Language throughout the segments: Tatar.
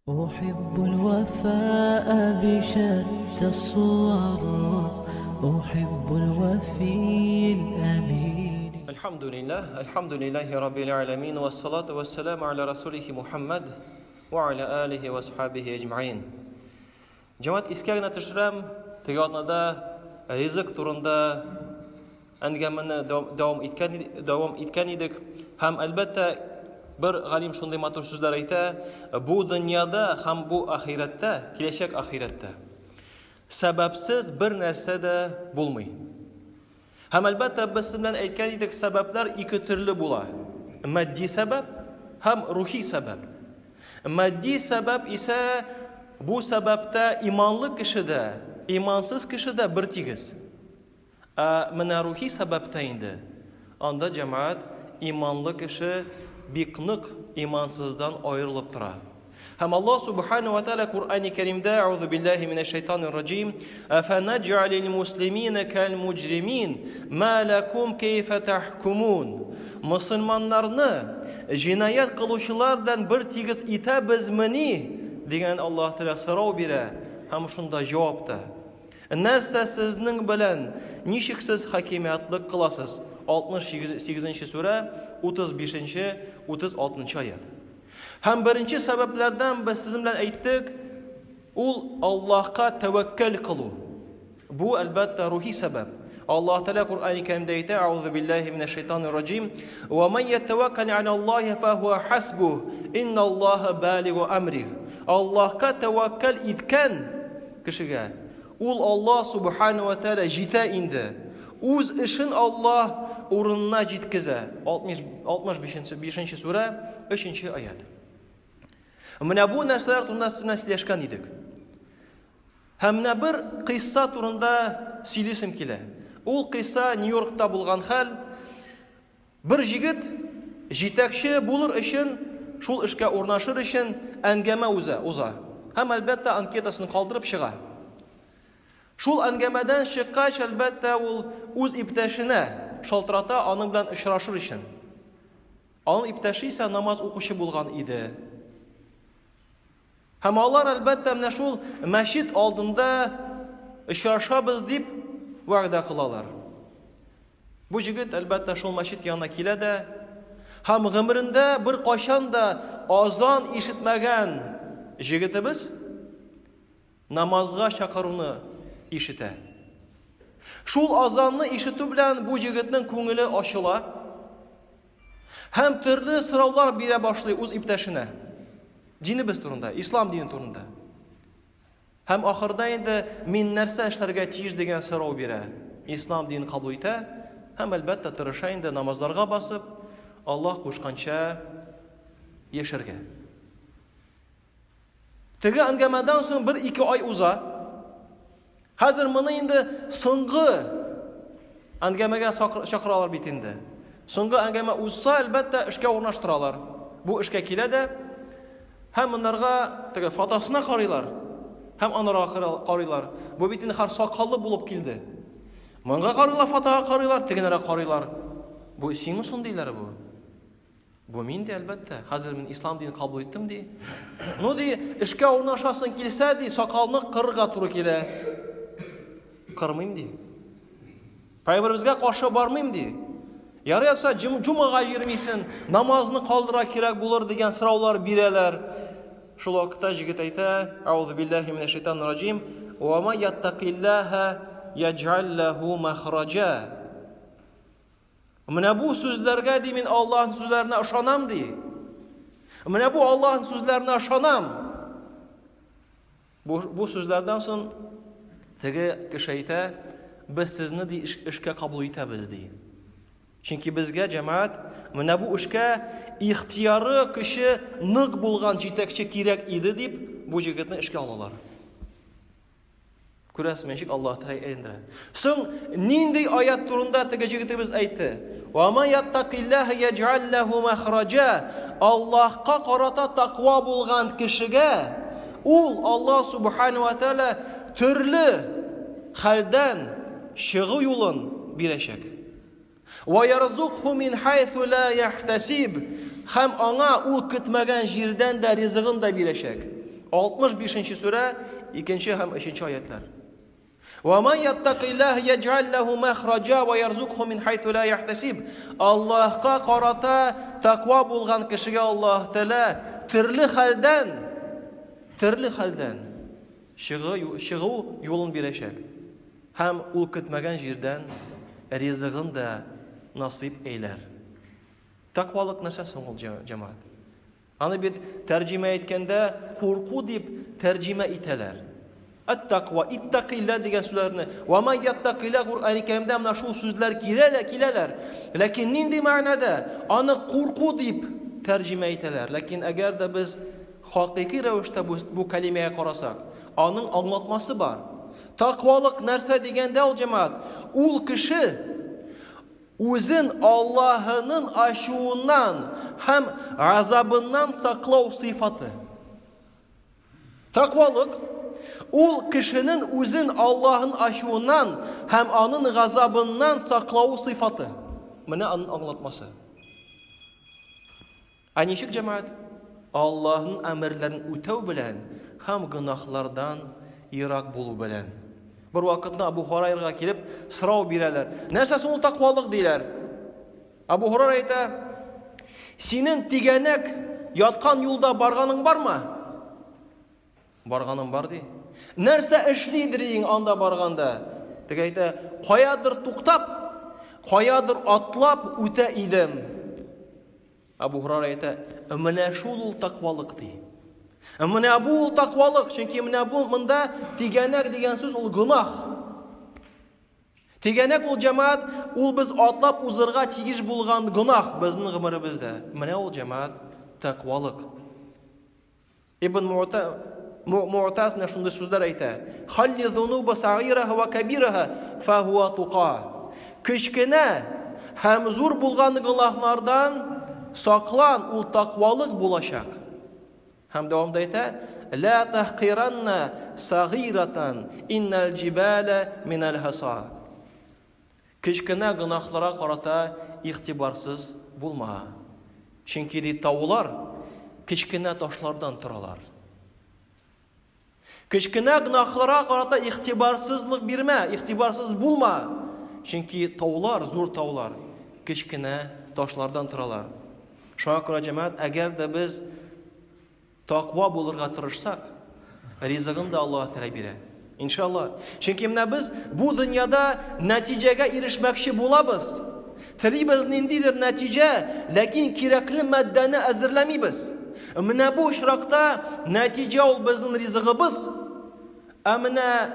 أحب الوفاء بشتى الصور. أحب الوفي الأمين. الحمد لله رب العالمين والصلاة والسلام على رسوله محمد وعلى آله وصحبه أجمعين. Cemaat iskagina tishram tiyotnada rizq turunda angamani davom etgan edik. Ham albatta bir g'alim shunday matur so'zlar ayta, bu dunyoda ham bu oxiratda, kelajak oxiratda sababsiz bir narsada bo'lmaydi. Ham albatta biz bilan aytgan edik, sabablar ikki turli bo'ladi. Maddiy sabab ham ruhiy sabab. Maddiy sabab esa bu sababda imonli kishida, imonsiz kishida bir tegiz. Mana ruhiy sababda endi onda jamoat imonli kishi biqniq imonsizdan ayrilib turadi. Ham Alloh subhanahu va taala Qur'oni Karimda a'udhu billahi minash shaytonir rojim afanaj'alul muslimina kal mujrimin ma lakum kayfa tahkumun. Musulmonlarni jinoyat qiluvchilardan bir tegiz etabizmini degan Alloh taolo so'rov beradi. Ham shunda javobda narsa sizning bilan nishiksiz hakimiyatlik qilasiz. 68 sura 35-36 oyat. Ham birinchi sabablardan biz siz bilan aytdik, ul Allohga tavakkal qiluv. Bu albatta ruhiy sabab. Alloh taolo Qur'oni Karimda aytadi, a'udhu billahi minash shaytonir rojim, "Va man yatawakkal 'alallohi fa huwa hasbuh, innalloha balighu amrih." Allohga tavakkal etgan kishiga ul Alloh subhanahu va taolo jita indi. O'z ishin Alloh o'rinna jetkiza. 65 sura 3-oyat. Mana bu narsalar turida siz bilan so'zlashgan edik. Hamna bir qissa turida so'zlasim keladi. U qissa Nyu-Yorkda bo'lgan hal. Bir yigit jetakchi bo'lar uchun, shul ishga o'rnashir uchun angama o'za. Ham albatta anketasini qoldirib chiqadi. Shul angamadan chiqqach albatta u o'z iptashini shaltirata onun bilan uchrashir uchun. Onun iptashi esa namoz o'qishi bo'lgan edi. Ham ular albatta mana shul masjid oldinda uchrashamiz deb va'da qilalar. Bu yigit albatta shul masjid yoniga keladi. Ham g'imrinda bir qachonda azon eshitmagan yigitimiz namozga chaqiruvni eshitdi. Shul azonni eshitu bilan bu yigitning ko'ngli ochila. Ham turli so'rovlar bera boshlaydi o'z iptashini. Dinimiz turunda, islom dini turunda. Ham oxirida endi men narsa ishlarga tegish degan so'rov beradi. Islom dinini qabul eta, ham albatta tirisha endi namozlarga bosib, Alloh qo'shgancha yashirgan. Tega angamadan so'ng 1-2 oy uza. Hozir mana endi so'nggi angamaga chaqiralar bitindi. So'nggi angama uzsa albatta ishga o'rnashtirarlar. Bu ishga keladi. Ham ularga tega fotosini qaraylar. Ham anaroqqa qaraylar. Bu bitini har soqolli bo'lib keldi. Menga qaraylar, fotoga qaraylar, teginara qaraylar. Bu isingmi sundaylar bu? Bu menda albatta. Hozir men islom dinini qabul etdim de. No de ishga o'rnashasın kelsa de soqolni qirga to'g'ri keladi. Qirmayim de. Payg'ambarimizga qarshi bormayim de. Yarayotsa jumaga yurmaysin, namozni qoldira kerak bo'lar degan so'rovlar beralar. Shu vaqtda yigit ayta, a'udhu billahi minash shaytonir rojim, "Va ma yattaqillaha yaj'al lahu makhraja." Mana bu so'zlarga men Allohning so'zlariga ishonam de. Mana bu Allohning so'zlariga ishonam. Bu so'zlardan so'ng tege kishi ayta, biz sizni ishga qabul etamiz de. Chunki bizga jamoat mana bu ishga ixtiyori kishi niq bo'lgan jetakchi kerak edi deb bu yigitni ishga olalar. Ko'rasizmi, Alloh taolo aytdi. So'ng nendek oyat turunda tega yigitimiz aytdi. "Va man yattaqillaha yaj'al lahu makhraja." Allohga qarata taqvo bo'lgan kishiga Alloh subhanahu va taolo turli haldan shig'i yo'lin berashak. Va yarzuqhu min haythu la yahtasib. Ham ona u kutmagan yerdan da rizqini da berashak. 65-нче сүрә, 2 һәм 3 аятлар. وَمَنْ يَتَّقِ اللَّهَ يَجْعَلْ لَهُ مَخْرَجًا وَيَرْزُقْهُ مِنْ حَيْثُ لَا يَحْتَسِبْ. Аллаһка карата таква булган кешегә Аллаһ Тәала төрле хәлдән чыгу юлын бирәчәк. Һәм ул көтмәгән җирдән ризыгын да насыйп эйләр. Таквалык нәрсә соң ул, җәмәгать? Аны бит тәрҗемә иткәндә курку дип тәрҗемә итәләр. Ат-тaqwa, иттaqillah дигән сүзләрне. Ва ман яттaqillah Куръан-ы Кәримдә менә шул сүзләр киләләр. Ләкин нинди мәгънәдә? Аны курку дип тәрҗемә итәләр. Ләкин әгәр дә без хакыйкый рәвештә бу кәлимәгә карасак, аның аңлатмасы бар. Тaqвалык нәрсә дигәндә ул, җәмәгать? Ул кеше үзен Аллаһының ачуыннан һәм газабыннан саклау сыйфаты. Тaqвалык ул кешенең үзен Аллаһның ачуыннан һәм аның газабыннан саклау сыйфаты. Менә аның аңлатмасы. Ничек, җәмәгать? Аллаһның әмерләрен үтәү белән һәм гынахлардан ерак булу белән. Бер вакытта Абу Хурайрага килеп сорау бирәләр. Нәрсә соң ул тaqвалык диләр? Абу Хурайра әйтә: "Синең тигәнәк яткан юлда барганың бармы?" Барганым бар ди. Нәрсә эшлидер иң анда барганда? Теге әйтә: "Каядыр туктап, каядыр атлап үтә идем." Абу Хурайра әйтә: "Менә шул ул тaqвалык ди." Менә бу ул тaqвалык, чөнки менә бу монда тигәнәк дигән сүз ул гынах. Тигәнәк ул, җәмәгать, ул без атлап узырга тигез булган гынах безнең гомеребездә. Менә ул, җәмәгать, тaqвалык. Ибн Муътаз менә шундый сүзләр әйтә: "Халли зунуба сагираха ва кабираха фахуа туqa." Кечкенә һәм зур булган гынахлардан саклан, ул тaqвалык булачак. Һәм дәвамда әйтә: "Ла тахқиранна сагирatan иннал җибала минал хаса." Кечкенә гынахларга карата игътибарсыз булма. Чөнки таулар кечкенә ташлардан торалар. Кечкенә гынахларга карата игътибарсызлык бирмә, игътибарсыз булма. Чөнки таулар, зур таулар кечкенә ташлардан торалар. Шуңа күрә, җәмәгать, әгәр дә без тaqwa булырга тырышсак, ризыгын да Аллаһ Тәала бирә. Иншаллах. Чөнки менә без бу дөньяда нәтиҗәгә ирешмәкче булабыз. Телибез ниндидер нәтиҗә, ләкин кирәкле матдәне әзерләмибез. Менә бу очракта нәтиҗә ул безнең ризыгыбыз, менә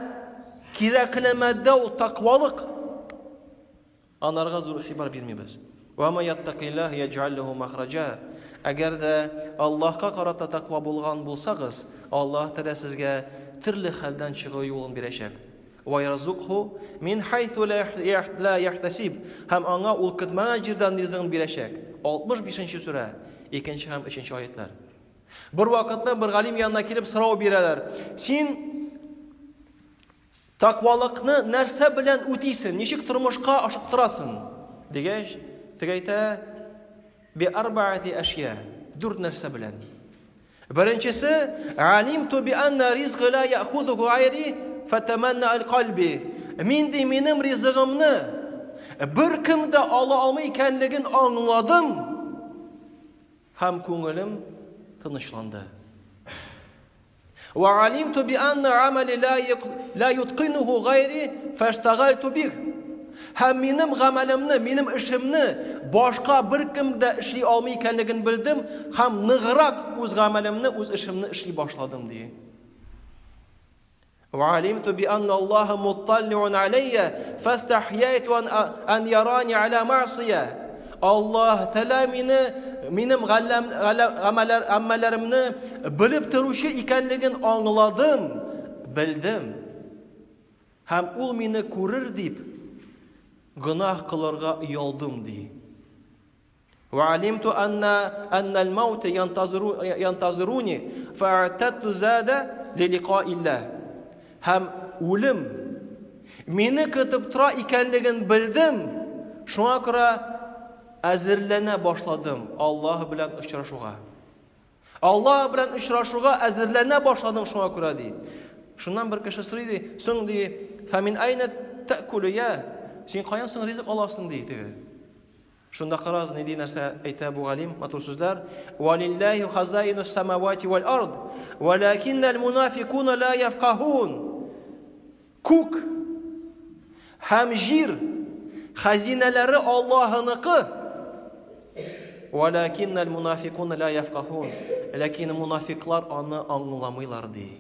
кирәкле матдә ул тaqвалык. Анарга зур игътибар бирмибез. Ва ма яттaqillah ядж'ал лаху махраҗа. Әгәр дә Аллаһка карата тaqва булган булсагыз, Аллаһ Тәала сезгә төрле хәлдән чыгу юлын бирәчәк. Ва ярзукху мин хайсу ла яхтасиб. Һәм аңа ул көтмәгән җирдән ризыгын бирәчәк. 65-нче сүрә, 2 һәм 3 аятлар. Бер вакытта бер галим янына килеп сорау бирәләр: "Син тaqвалыкны нәрсә белән үтисең? Ничек тормышка ашыктырасың?" Дигәч, теге әйтә: "Би арбаати ашья." 4 нәрсә белән. Беренчесе: "Алимту би анна ризқи ла яхузуху гайри фатаманна аль-qalbi." Минем ризыгымны бер кем дә ала алмый икәнлеген аңладым һәм күңелем тынычланды. "Ва алимту би анна амали ла йутқинуху гайри фаштагальту бих." Һәм минем гамәлемне, минем эшемне башка бер кем дә эшли алмый икәнлеген белдем һәм ныграк үз гамәлемне, үз эшемне эшли башладым ди. "Ва алимту би анна Аллаһа муттали'ун алейя фастахьяйту ан ярани ала маъсия." Аллаһ Тәала минем гамәлләремне белеп торучы икәнлеген аңладым, белдем. Һәм ул мине күрер дип гынах кылырга уялдым ди. "Ва алимту анна ал-маут янтазируни фa'tattu zada li liqa'illah." Һәм үлем мине көтеп тора икәнлеген белдем. Шуңа күрә әзерләнә башладым Аллаһ белән очрашуга. Аллаһ белән очрашуга әзерләнә башладым шуңа күрә ди. Шуннан бер кеше сорый ди, соң ди, "Фамин айна таъкулу я?" Син каян соң ризык аласың ди теге. Шунда караз ни ди нәрсә әйтә бу галим, матур сүзләр. "Валиллаһи хазаинус самавати вал ард, валакиннал мунафикуна ла яфкахун." Күк һәм җир хазинәләре Аллаһыныкы. Валакиннал мунафикуна ла яфкахун. Ләкин мунафиклар аны аңламыйлар ди.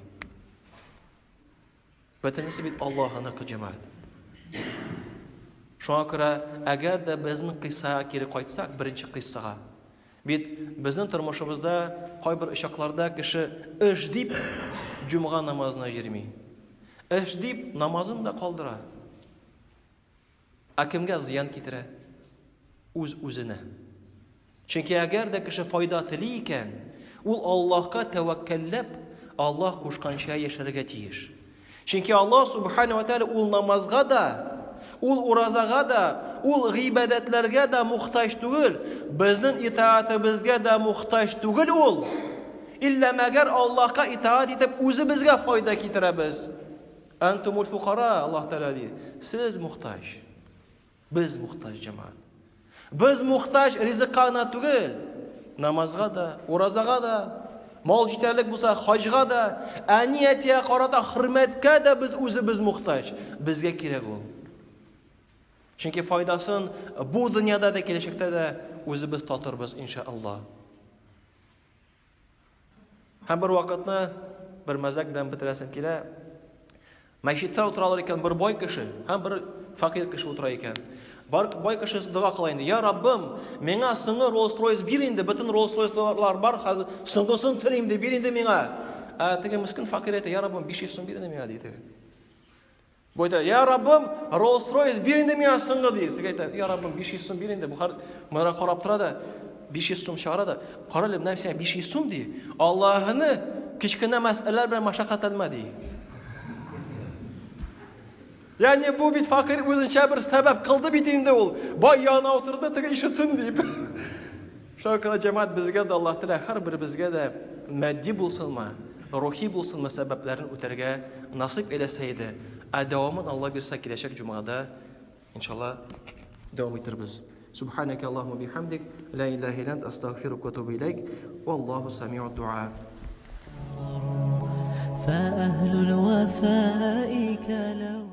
Бөтенесе бит Аллаһыныкы җәмәгать. Шуңа күрә, әгәр дә безнең кыйссага кире кайтсак, беренче кыйссага. Бит безнең тормышыбызда кайбер очакларда кеше эш дип җумга намазына йөрми. Эш дип намазын да калдыра. Кемгә зыян китерә? Үз-үзенә. Чөнки әгәр дә кеше файда тели икән, ул Аллаһка тәвәккәлләп, Аллаһ кушканча яшәргә тиеш. Чөнки Аллаһ субхана ва тааля ул намазга да, ул уразага да, ул гыйбадәтләргә дә мухтаҗ түгел, безнең итаатыбызга да мухтаҗ түгел ул. Илля мәгәр Аллаһка итаат итеп үзебезгә файда китерәбез. Антумул фуқара, Аллаһ тааля ди. Сез мухтаҗ. Без мухтаҗ җәмәгать. Без мухтаҗ ризыкка түгел, намазга да, уразага да, мал җитәрлек булса хаҗга да, әниятгә карата хөрмәткә дә без үзебез мухтаҗ. Безгә кирәк ул. Чөнки файдасын бу дөньяда да киләчәктә дә үзебез татырбыз иншааллаһ. Һәм бер вакытны бер мәзәк белән бетерәсем килә. Мәчеттә утыралар икән бер бай кеше, һәм бер факир кеше утыра икән. Бай кеше дуа кыла инде. "Я Раббым, миңа соңгы Rolls-Royce бир инде, бөтен Rolls-Royce'лар бар, хәзер соңгысын телим ди, бир инде миңа." Теге мискин факир әйтә: "Я Раббым, 500 сум бир инде миңа" ди. Бу әйтә: "Я Раббым, Rolls-Royce бир инде миңа соңгы" ди. Теге әйтә: "Я Раббым, 500 сум бир инде." Бу мына карап тора да, 500 сум чыгара да, "Карале, менә сиңа 500 сум" ди. "Аллаһны кичкенә мәсьәләләр белән машакатланма" ди. Yani bu bit fakir үзенчә бер сәбәп кылды бит инде ул. Бай янына утырды, теге ишетсен дип. Шуңа җәмәгать безгә дә Аллаһ Тәала һәрбер безгә дә матди булсынмы, рухи булсынмы сәбәпләрен үтәргә насыйп әйләсә иде. Дәвамын Аллаһ бирсә киләчәк җумгада иншаллаһ дәвам итәрбез. Субханака Аллаһумма бихамдик, ла илаха илля анта астагфирука ва атубу илейк, валлаһу сами'у ду'a. فأهل الوفاء كلو